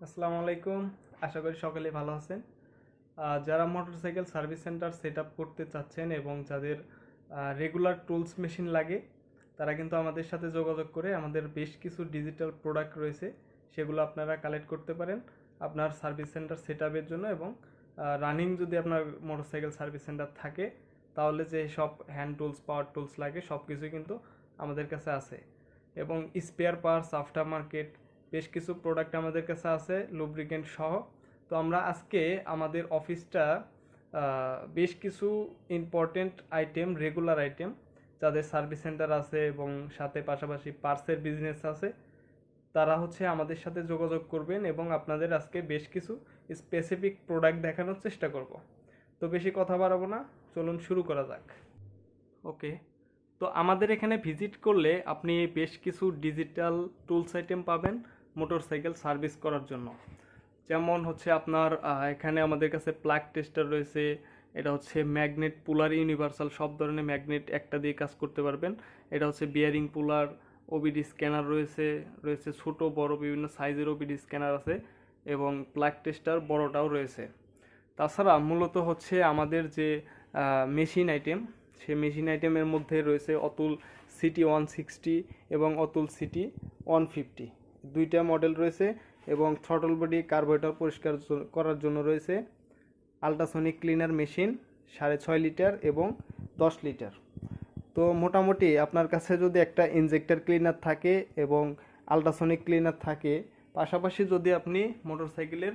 আসসালামু আলাইকুম। আশা করি সকলেই ভালো আছেন। যারা motorcycle service centre set up করতে চাচ্ছেন এবং যাদের রেগুলার টুলস মেশিন লাগে, তারা কিন্তু আমাদের সাথে যোগাযোগ করে আমাদের বেশ কিছু ডিজিটাল প্রোডাক্ট রয়েছে, সেগুলো আপনারা কালেক্ট করতে পারেন আপনার সার্ভিস সেন্টার সেট আপের জন্য। এবং রানিং যদি আপনার মোটরসাইকেল সার্ভিস সেন্টার থাকে, তাহলে যে সব হ্যান্ড টুলস পাওয়ার টুলস লাগে সব কিছুই কিন্তু আমাদের কাছে আছে। এবং স্পেয়ার পার্টস, আফটার মার্কেট বেশ কিছু প্রোডাক্ট আমাদের কাছে আছে, লুব্রিকেন্ট সহ। তো আমরা আজকে আমাদের অফিসটা বেশ কিছু ইম্পর্টেন্ট আইটেম, রেগুলার আইটেম যাদের সার্ভিস সেন্টার আছে এবং সাথে পাশাপাশি পার্সের বিজনেস আছে, তারা হচ্ছে আমাদের সাথে যোগাযোগ করবেন এবং আপনাদের আজকে বেশ কিছু স্পেসিফিক প্রোডাক্ট দেখানোর চেষ্টা করব। তো বেশি কথা বাড়াবো না, চলুন শুরু করা যাক। ওকে, তো আমাদের এখানে ভিজিট করলে আপনি বেশ কিছু ডিজিটাল টুলস আইটেম পাবেন মোটরসাইকেল সার্ভিস করার জন্য। যেমন হচ্ছে আপনার এখানে আমাদের কাছে প্লাগ টেস্টার রয়েছে। এটা হচ্ছে ম্যাগনেট পুলার ইউনিভার্সাল, সব ধরনের ম্যাগনেট একটা দিয়ে কাজ করতে পারবেন। এটা হচ্ছে বিয়ারিং পুলার, ওবিডি স্ক্যানার রয়েছে রয়েছে ছোট বড় বিভিন্ন সাইজের ওবিডি স্ক্যানার আছে এবং প্লাগ টেস্টার বড়টাও রয়েছে। তাছাড়া মূলত হচ্ছে আমাদের যে মেশিন আইটেম, সেই মেশিন আইটেমের মধ্যে রয়েছে অতুল সিটি 160 এবং অতুল সিটি 150, দুইটা মডেল রয়েছে। এবং থ্রটল বডি কার্বোরেটর পরিষ্কার করার জন্য রয়েছে আল্ট্রাসনিক ক্লিনার মেশিন 6.5 লিটার এবং 10 লিটার। তো মোটামুটি আপনার কাছে যদি একটা ইনজেক্টর ক্লিনার থাকে এবং আল্ট্রাসনিক ক্লিনার থাকে, পাশাপাশি যদি আপনি মোটরসাইকেলের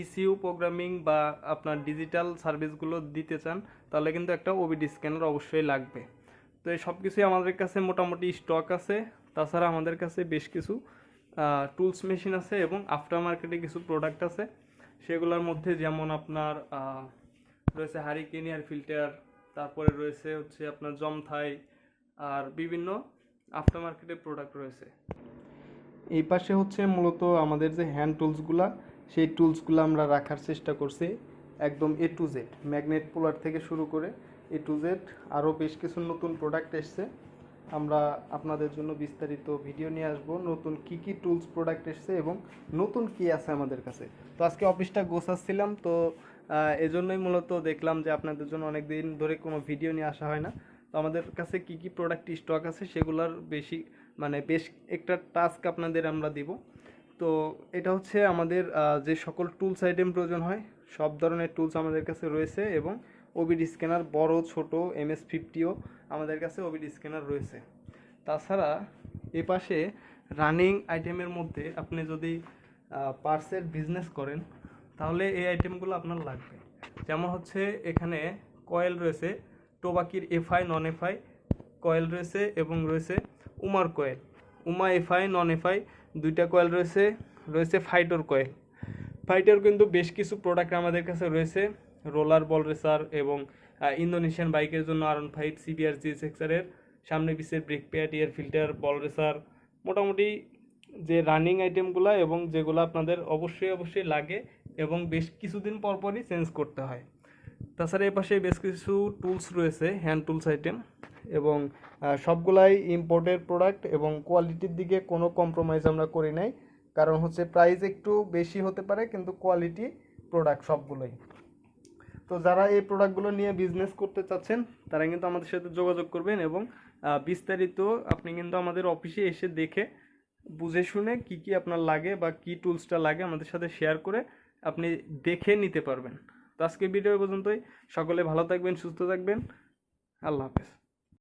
ইসিইউ প্রোগ্রামিং বা আপনার ডিজিটাল সার্ভিসগুলো দিতে চান, তাহলে কিন্তু একটা ওবিডি স্ক্যানার অবশ্যই লাগবে। তো এই সব কিছুই আমাদের কাছে মোটামুটি স্টক আছে। তাছাড়া আমাদের কাছে বেশ কিছু টুলস মেশিন আছে এবং আফটার মার্কেটে কিছু প্রোডাক্ট আছে। সেগুলোর মধ্যে যেমন আপনার রয়েছে হারিকেন এয়ার ফিল্টার, তারপরে রয়েছে হচ্ছে আপনার জমথাই, আর বিভিন্ন আফটার মার্কেটের প্রোডাক্ট রয়েছে। এই পাশে হচ্ছে মূলত আমাদের যে হ্যান্ড টুলসগুলা, সেই টুলসগুলো আমরা রাখার চেষ্টা করছি একদম এ টু জেড, ম্যাগনেট পোলার থেকে শুরু করে এ টু জেড। আরও বেশ কিছু নতুন প্রোডাক্ট এসছে, আমরা আপনাদের জন্য বিস্তারিত ভিডিও নিয়ে আসবো নতুন কি কি টুলস প্রোডাক্ট এসছে এবং নতুন কি আছে আমাদের কাছে। তো আজকে অফিসটা গোছাচ্ছিলাম, তো এজন্যই মূলত দেখলাম যে আপনাদের জন্য অনেক দিন ধরে কোনো ভিডিও নিয়ে আসা হয় না। তো আমাদের কাছে কি কি প্রোডাক্ট স্টক আছে সেগুলোর বেশ একটা টাস্ক আপনাদের আমরা দিব। তো এটা হচ্ছে আমাদের যে সকল টুলস আইটেম প্রয়োজন হয়, সব ধরনের টুলস আমাদের কাছে রয়েছে এবং ওবিডি স্ক্যানার বড় ছোট MS50ও আমাদের কাছে ওবিডি স্ক্যানার রয়েছে। তাছাড়া এ পাশে রানিং আইটেমের মধ্যে আপনি যদি পার্সের বিজনেস করেন, তাহলে এই আইটেমগুলো আপনার লাগবে। যেমন হচ্ছে এখানে কয়েল রয়েছে, টোবাকির এফআই নন এফআই কয়েল রয়েছে এবং রয়েছে উমার কয়েল, উমা এফআই নন এফআই দুইটা কয়েল রয়েছে। রয়েছে ফাইটার কয়েল, ফাইটার কিন্তু বেশ কিছু প্রোডাক্ট আমাদের কাছে রয়েছে, রোলার বল রেসার এবং ইন্দোনেশিয়ান বাইকের জন্য R15 CBR GSX-এর সামনে পিছের brake pad, air filter, ball racer, মোটামুটি যে রানিং আইটেমগুলো এবং যেগুলো আপনাদের অবশ্যই লাগে এবং বেশ কিছুদিন পরপরই চেঞ্জ করতে হয়। তাছাড়া এর পাশে বেশ কিছু টুলস রয়েছে, হ্যান্ড টুলস আইটেম, এবং সবগুলাই ইম্পোর্টেড প্রোডাক্ট এবং কোয়ালিটির দিকে কোনো কম্প্রোমাইজ আমরা করি নাই। কারণ হচ্ছে প্রাইস একটু বেশি হতে পারে কিন্তু কোয়ালিটি প্রোডাক্ট সবগুলোই। তো যারা এই প্রোডাক্টগুলো নিয়ে বিজনেস করতে চাচ্ছেন, তারা কিন্তু আমাদের সাথে যোগাযোগ করবেন এবং বিস্তারিত আপনি কিন্তু আমাদের অফিসে এসে দেখে বুঝে শুনে কি কি আপনার লাগে বা কি টুলসটা লাগে আমাদের সাথে শেয়ার করে আপনি দেখে নিতে পারবেন। তো আজকে ভিডিও পর্যন্তই, সকলে ভালো থাকবেন, সুস্থ থাকবেন, আল্লাহ হাফেজ।